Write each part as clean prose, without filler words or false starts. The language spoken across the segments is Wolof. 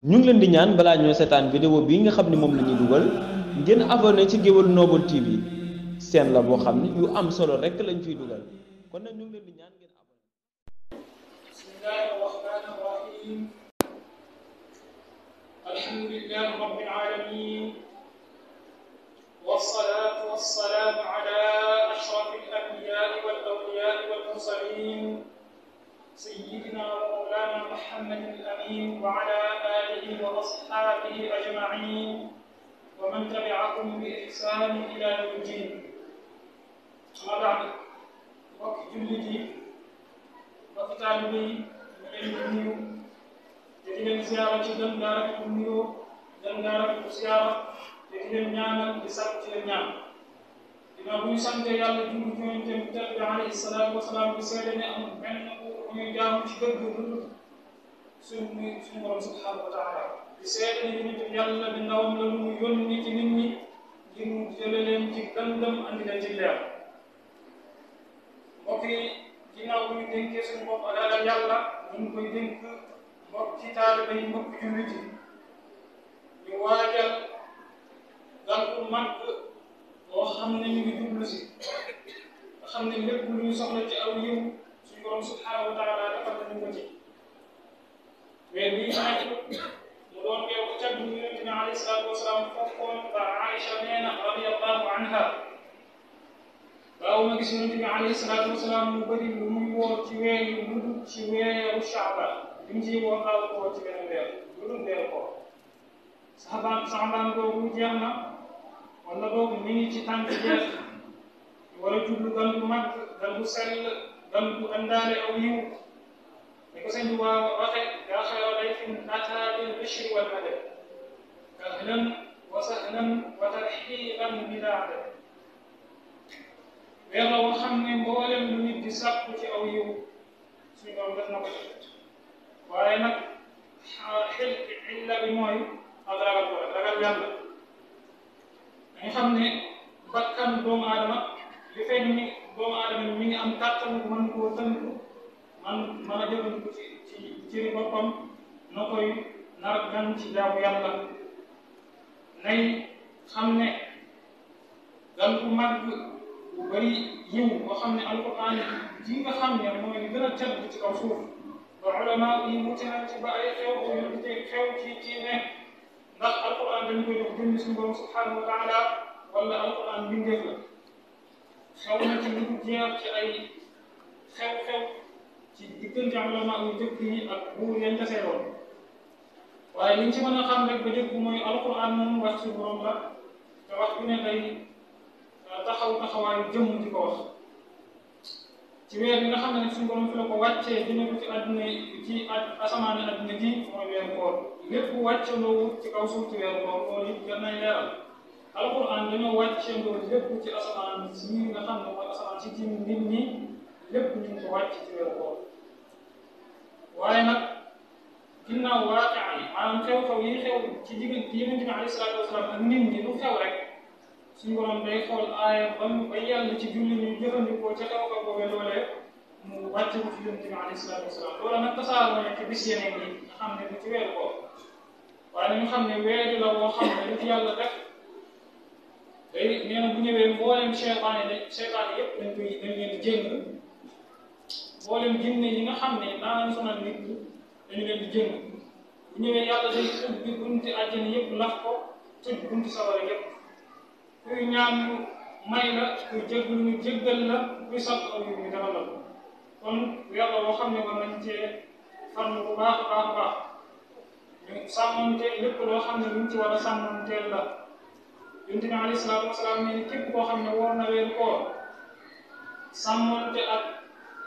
ñu ngi leen di ñaan balaa ñoo seetaan vidéo bii nga xam ne moom la ñuy dugal ngeen abonné ci Géwël Noble TV seen la boo xam ne yu am solo rekk lañ fiy dugal kon nag ñu ngi leen di ñaan ngeen abonné. bismillahi rahmani rahim alhamdulillahi rabbil alamin wassalatu wassalamu ala ashrafil anbiya'i wal awliya'i wal mursalin سيدنا ومولانا محمد الأمين وعلى آله وأصحابه أجمعين ومن تبعهم بإحسان إلى يوم الدين. أما بعد mbokk jullit yi mbokk taalibe yi ñu leen di nuyu te di leen ziyaara ci gën gaa rafetlu nuyoo gën gaa rafetlu ziyaara te di leen ñaanal di sàkku ci leen ñaan. ginnaaw bu ñu sante yàlla julli ci Yonent bi tedd bi alayhi salaatu wasalaam di seede ne amul benn ñuy jaamu ci dëgg lu suñu borom subhanahu wa taala di seede ne Yonent bi yàlla di ndawam la lu mu yónni ci nit ñi ngir mu jële leen ci gëndëm andi leen ci leer. mbokk yi ginnaaw bu ñu dénkee suñu bopp ak ragal yàlla ñu ngi koy dénk mbokk ci taalibe yi mbokk jullit yi ñu waajal gan bu mag boo xam ne ñu ngi jublu si nga xam ne lépp lu ñu soxla ci aw yiw suñu borom subhanahu wa taala defal nañu ko ci weer bii nekk mu doon weer bu tedd bu Yonent bi alayhi salaatu wasalaam fokkoon ba Aïcha nee na radiyallahu anha waaw ma gis Yonent bi alayhi salaatu wasalaam mu bëri lu muy woo ci weer yu lu dul ci weeru Shaaban li mu ciy woo xaaral ko ci beneen weer lu dul weeru ko saxabaan boobu jeex na wala boobu mi ngi ci tànk jeex war a jublu gan bu mag gan bu sell gan bu àndaale aw yiw ni ko sëñ bi waxe yaa xayra dayfin ataa bil bishri wal madad ahlan wa sahlan wa tarhiban bilaa adad. weer la woo xam ne mboolem lu nit di sàkku ci aw yiw suñu borom def na ko ci waaye nag illa bi mooy ak ragal yàlla. dañu xam ne bakkan doomu aadama li fekk ni doomu aadama mi ngi am kàttan mën koo tënk mën a jëfandiku ci boppam na koy nar gan ci jaamu yàlla nay xam ne gan bu mag bu bëri yiw boo xam ne alquran ji nga xam ne mooy li gën a tedd ci kaw suuf ba ulama yi wuute na ci ba ay xew ci ne ndax alquran dañu koy jox jëmmi suñu borom subhanahu wa taala wala alquran bindeef la xew na ci lu jeex ci ay xew-xew ci diggante ulama yu jëkk yi ak buur yañ taseeroon waaye liñ ci mën a xam rek ba jëkk mooy alquran moom wax suñu borom la te wax bu ne day taxawaayu jëmm di ko wax ci weer bi nga xam ne suñu borom fi la ko wàccee dina ko ci àdduna ci asamaani àdduna gi mooy weeru koor lépp wàccandoo ci kaw suuf ci weeru koor loolu it gën nañ leeral alquran dañoo wàccandoo lépp ci asamaan si nga xam ne mooy asamaan si ci nit ñi lépp ñu ngi ko wàcc ci weeru koor waaye nag ginnaaw waaqia yi maanaam xew-xew yi xew ci diggante Yonent bi alayhi salaatu wasalaam ak nit ñi lu xew rek suñu borom day xool aaya ba yàlla ci julli ñu jëfandikoo ca xew-xew boobee loolee mu wàcce ko ci Yonent bi alayhi salaatu wasalaam loola nag tasaaroo ne ci bis yeneen yi nga xam ne du ci weeru koor waaye nañu xam ne weeru la woo xam ne lu ci yàlla def day nee na bu ñëwee mboolem seytaane yëpp dañ leen di jéng mboolem jinne yi nga xam ne daanañ sonal nit ñi dañu leen di jéng bu ñëwee yàlla day ubbi bunti àjjana yëpp lax ko tëj bunti sawara yëpp kuy ñaan ñu may la kuy jéggal ñu jéggal la kuy sant aw yu ñu defal la kon yàlla boo xam ne war nañ cee farlu bu baax a baax ñu sàmmante lépp loo xam ne luñ ci war a sàmmanteel la. Yonent bi alayhi salaatu wasalaam ne képp koo xam ne war na weeru koor sàmmante ak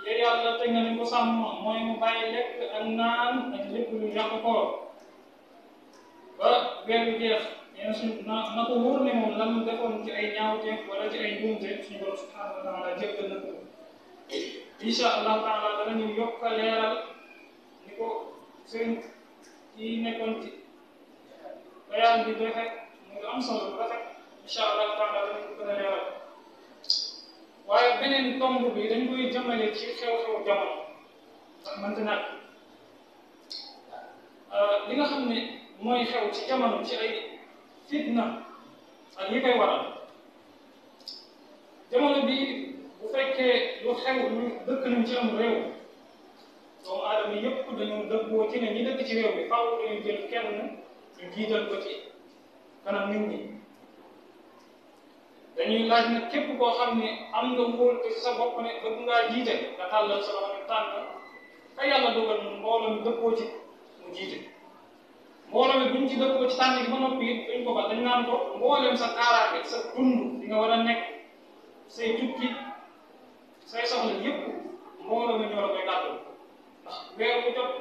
ya yàlla te nga ne ko sàmm mooy mu bàyyi lekk ak naan ak lépp lu yàq koor ba weer bi jeex nee na ko wóor ne moom lan defoon ci ay ñaawteef wala ci ay njuumte suñu borom subhanahu wa taala jéggal na ko incha allahu taala danañu yokk a leeral ni ko sëriñ yi nekkoon ci bayaan bi doxe mu am solo bu rafet incha allahu taala danañu gën a leeral waaye beneen tomb bi dañ koy jëmale ci xew-xew jamono ndax mënta ñàkk li nga xam ne mooy xew ci jamono ci ay fitna ak yi koy waral jamono bi bu fekkee lu xew lu dëkk nañ ci am réew doomu aadama yëpp dañoo dëggoo ci ne ñi dëkk ci réew mi faaw dañuy jël kenn ñu jiital ko ci kanam nit ñi dañuy laaj nag képp koo xam ne am nga wóor te sa bopp ne bëgg ngaa jiite nga tàllal sa loxo ne tànn ka yàlla dogal mbooloo mi dëppoo ci mu jiite mbooloo mi buñ ci dëppoo ci tànn gi ba noppi it duñ ko ba dañ naan ko mbooleem sa kaaraange sa dund di nga war a nekk say tukki say soxla yëpp mbooloo mi ñoo la koy gàttal ndax weer bu jot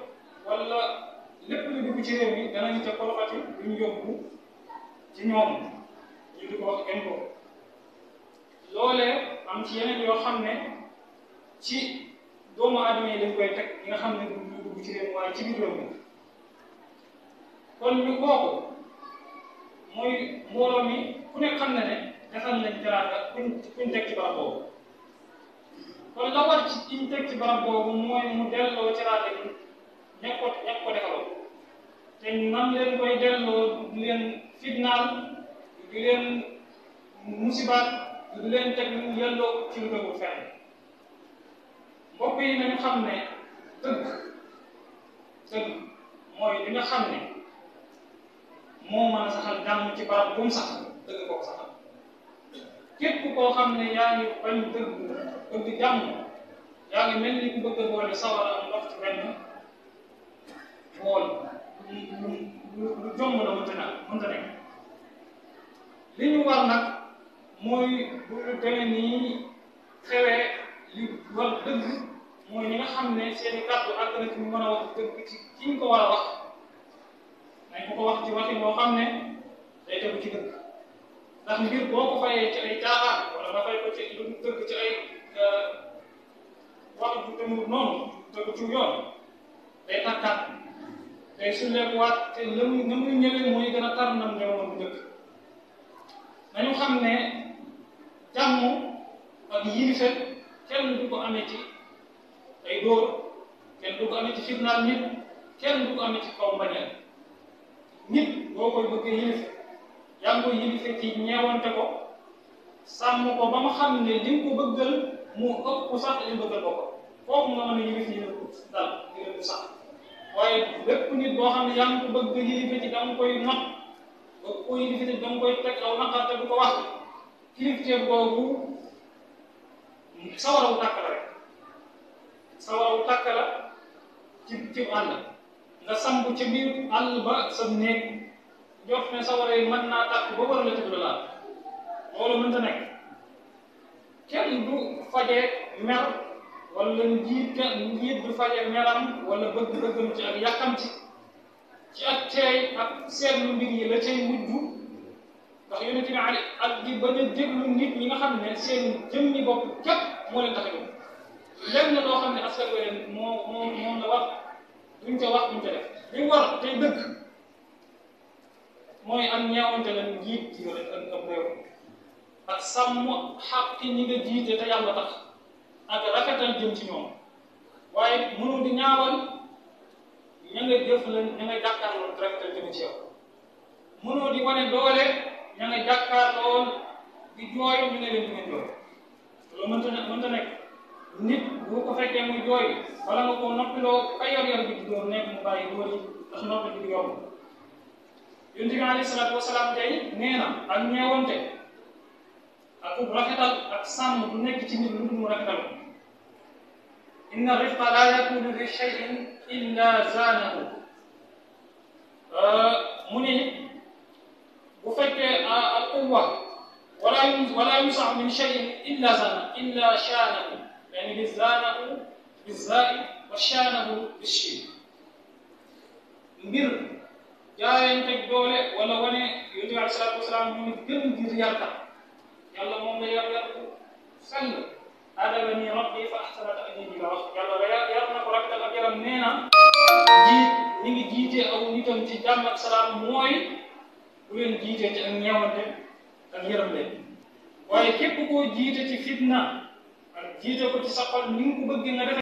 wala lépp lu dugg ci réew mi danañ ca korofati duñ yóbbu ci ñoom ñu di ko wax impôt loolee am ci yeneen yoo xam ne ci doomu aadama yi dañ koy teg ñi nga xam ne du dugg ci réew mi waaye ci biir réew mi kon ñu kooku mooy mbooloo mi ku nekk xam ne ne defal nañ teraanga kuñ teg ci barab boobu kon la war ci kiñ teg ci barab boobu mooy mu delloo teraanga ji ña ko defaloo te nam leen koy delloo du leen fitnaal du leen musibaat du leen teg lu yelloo ci lu dëggul fenn mbokk yi nañu xam ne dëgg mooy li nga xam ne moo mën a saxal jàmm ci barab bu mu sax dëgg koo saxal képp koo xam ne yaa ngi bañ bëgg jàmm yaa ngi mel ni ku bëgg a boole sawara am ndox ci benn bool lu jomb la mënta nekk li ñu war nag mooy bu ñu demee nii xewee li war dëgg mooy ñi nga xam ne seen i kàddu àgg na ci ñu mën a wax dëgg ci ki ñu ko war a wax nañ ko wax ci waxin boo xam ne day tegu ci dëgg ndax mbir boo ko fayee ci ay caaxaan wala nga fay ko ci lu dëgg ci ay wax du demul noonu tegu ci yoon day takkaat day sulleekuwaat te na muy ñëwee mooy gën a tar nam ñëwoon bu njëkk nañu xam ne jàmm ak yilife kenn du ko amee ci ay dóor kenn du ko amee ci fitnaal nit kenn du ko amee ci kaw mbañeel nit boo koy bëggee yilife yaa ngi koy yilife ci ñeewante ko sàmm ko ba mu xam ne li nga ko bëggal mu ëpp sax li bëggal ko kooku nga mën a yilif yi dal di leen sax waaye lépp nit boo xam ne yaa ngi ko bëgg yilife ci da nga koy not bëgg ko yilife ci da nga koy teg aw naqar te du ko wax kilifteef boobu sawarawu tàkk la rek sawarawu tàkk la ci àll nga sambu ci biir àll ba sa néeg jox ne sawara yi mën naa tàkk ba war la tëdd laal loolu mënta nekk kenn du faje mer wala njiit du faje meram wala bëgg-bëggam ci ak yàkkamti ci ak teey ak seetlu mbir yi la cay mujj ndax yonent bi ak di bañ a déglu nit ñi nga xam ne seen jëmmi bopp képp moo leen tax a jóg lenn loo xam ne askan wi leen moom la wax duñ ko wax duñ ko def li war tey dëgg mooy am ñeewante la njiit ci yore ak réew ak sàmm xàqi ñi nga jiite te yàlla tax ak rafetal jëm ci ñoom waaye mënu di ñaawal ña nga jëf la ña nga jàkkaarloo rafetal jëm ci yow mënoo di wane doole ña nga jàkkaarloo di jooy ñu ne leen di ngeen jooy loolu mënta nekk nit bu ko fekkee muy jooy wala nga ko noppiloo ka yor bi di door nekk mu bàyyi dóor yi ndax noppi bi di yomb yonent bi alayhi salaatu wasalaam tey nee na ak ñeewante ak rafetal ak sàmm du nekk ci nit lu dul mu rafetal inna rifqa la yakunu bi shay'in illa zaanahu mu ne bu fekkee al quwwa wala yusax min shay'in illa shaanahu yani bi zaanahu bi zaai wa shaanahu bi shin mbir jaayante doole wala wane yonent bi alayhi salaatu wasalaam mu gën ngir yarkat yàlla moom la yar bu sell adabani rabbi fa ahsana ta'dibi la wax yàlla yar na ko rafetal ak yaram nee na ñi ngi jiite aw nitam ci jàmm ak salaam mooy bu leen jiitee ci ak ñeewante ak yaram leen waaye képp koo jiite ci fitna ak jiite ko ci sa xol ni nga ko bëgg nga def